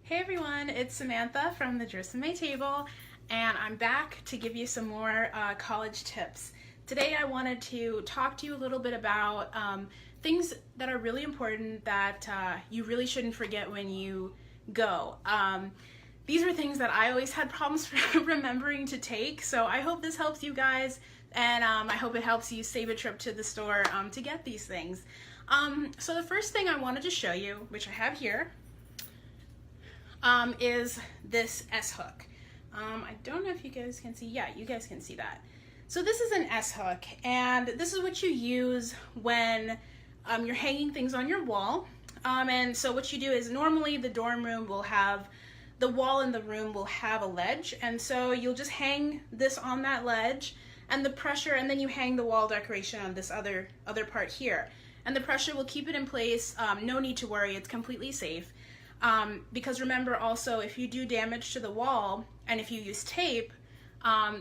Hey everyone, it's Samantha from the Resume Table, and I'm back to give you some more college tips. Today I wanted to talk to you a little bit about things that are really important that you really shouldn't forget when you go. These are things that I always had problems remembering to take, so I hope this helps you guys, and I hope it helps you save a trip to the store to get these things. So the first thing I wanted to show you, which I have here, is this S-hook. I don't know if you guys can see. Yeah, you guys can see that. So this is an S-hook, and this is what you use when you're hanging things on your wall. And so what you do is normally the dorm room will have, the wall in the room will have a ledge, and so you'll just hang this on that ledge and the pressure, and then you hang the wall decoration on this other part here. And the pressure will keep it in place. No need to worry, it's completely safe. Because remember also, if you do damage to the wall and if you use tape,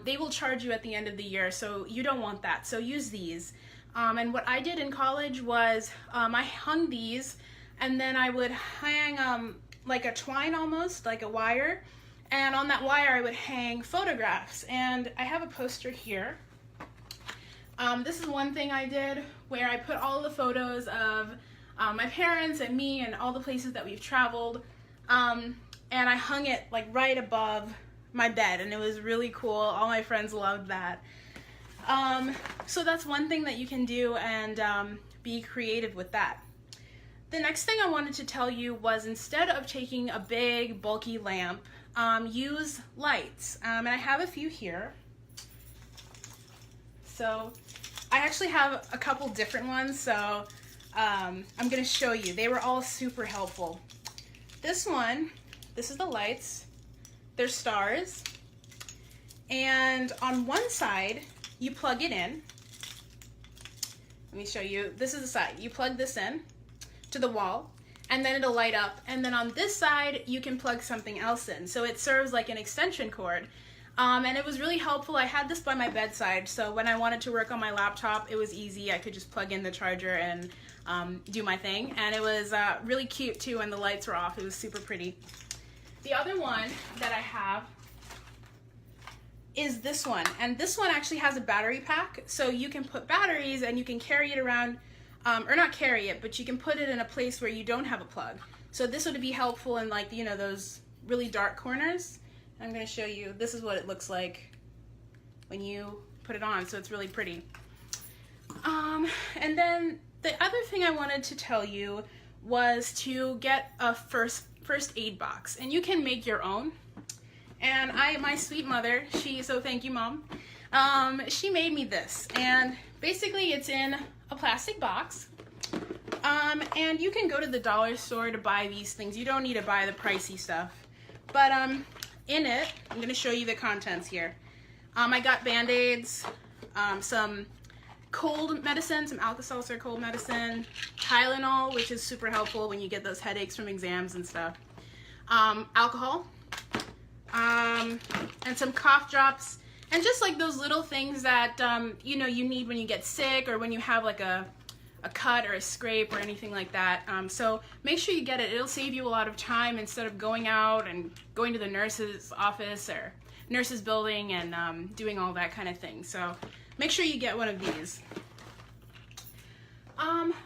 they will charge you at the end of the year, so you don't want that. So use these. And what I did in college was I hung these, and then I would hang like a twine almost, like a wire, and on that wire I would hang photographs. And I have a poster here. This is one thing I did where I put all the photos of my parents and me and all the places that we've traveled, and I hung it like right above my bed, and it was really cool. All my friends loved that. So that's one thing that you can do, and be creative with that. The next thing I wanted to tell you was, instead of taking a big bulky lamp, use lights, and I have a few here. So I actually have a couple different ones, so I'm going to show you. They were all super helpful. This one, this is the lights. They're stars. And on one side, you plug it in. Let me show you. This is the side. You plug this in to the wall, and then it'll light up. And then on this side, you can plug something else in. So it serves like an extension cord. And it was really helpful. I had this by my bedside, so when I wanted to work on my laptop, it was easy. I could just plug in the charger and do my thing. And it was really cute too, and the lights were off. It was super pretty. The other one that I have is this one, and this one actually has a battery pack, so you can put batteries and you can carry it around, or not carry it, but you can put it in a place where you don't have a plug. So this would be helpful in, like, you know, those really dark corners. I'm going to show you. This is what it looks like when you put it on, so it's really pretty. And then the other thing I wanted to tell you was to get a first aid box, and you can make your own. And my sweet mother, so thank you, Mom, she made me this, and basically it's in a plastic box. And you can go to the dollar store to buy these things. You don't need to buy the pricey stuff, but in it, I'm going to show you the contents here. I got Band-Aids, some cold medicine, some Alka-Seltzer cold medicine, Tylenol, which is super helpful when you get those headaches from exams and stuff, alcohol, and some cough drops, and just like those little things that you know, you need when you get sick or when you have like a cut or a scrape or anything like that. So make sure you get it. It'll save you a lot of time instead of going out and going to the nurse's office or nurse's building and doing all that kind of thing. So make sure you get one of these.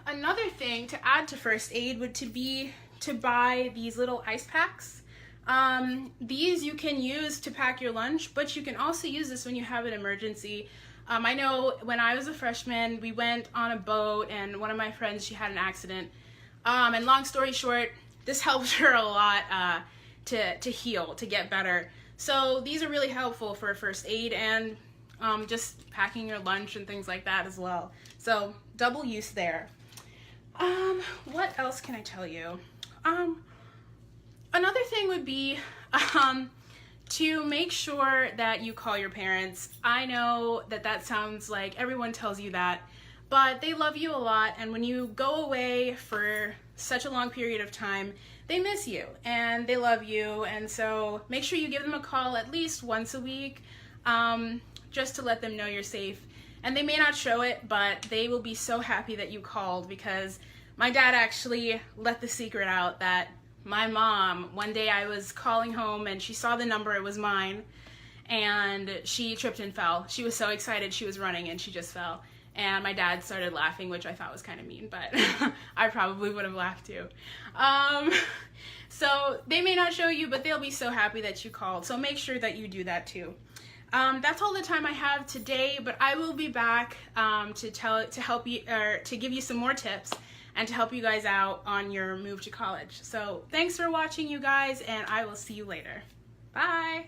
Another thing to add to first aid would be to buy these little ice packs. These you can use to pack your lunch, but you can also use this when you have an emergency. I know when I was a freshman, we went on a boat, and one of my friends, she had an accident. And long story short, this helped her a lot to heal, to get better. So these are really helpful for first aid and just packing your lunch and things like that as well. So double use there. What else can I tell you? Another thing would be to make sure that you call your parents. I know that sounds like everyone tells you that, but they love you a lot, and when you go away for such a long period of time, they miss you and they love you, and so make sure you give them a call at least once a week, just to let them know you're safe. And they may not show it, but they will be so happy that you called, because my dad actually let the secret out that my mom, one day I was calling home and she saw the number, it was mine, and she tripped and fell. She was so excited, she was running and she just fell. And my dad started laughing, which I thought was kind of mean, but I probably would have laughed too. So they may not show you, but they'll be so happy that you called. So make sure that you do that too. That's all the time I have today, but I will be back to help you, or to give you some more tips and to help you guys out on your move to college. So thanks for watching, you guys, and I will see you later. Bye.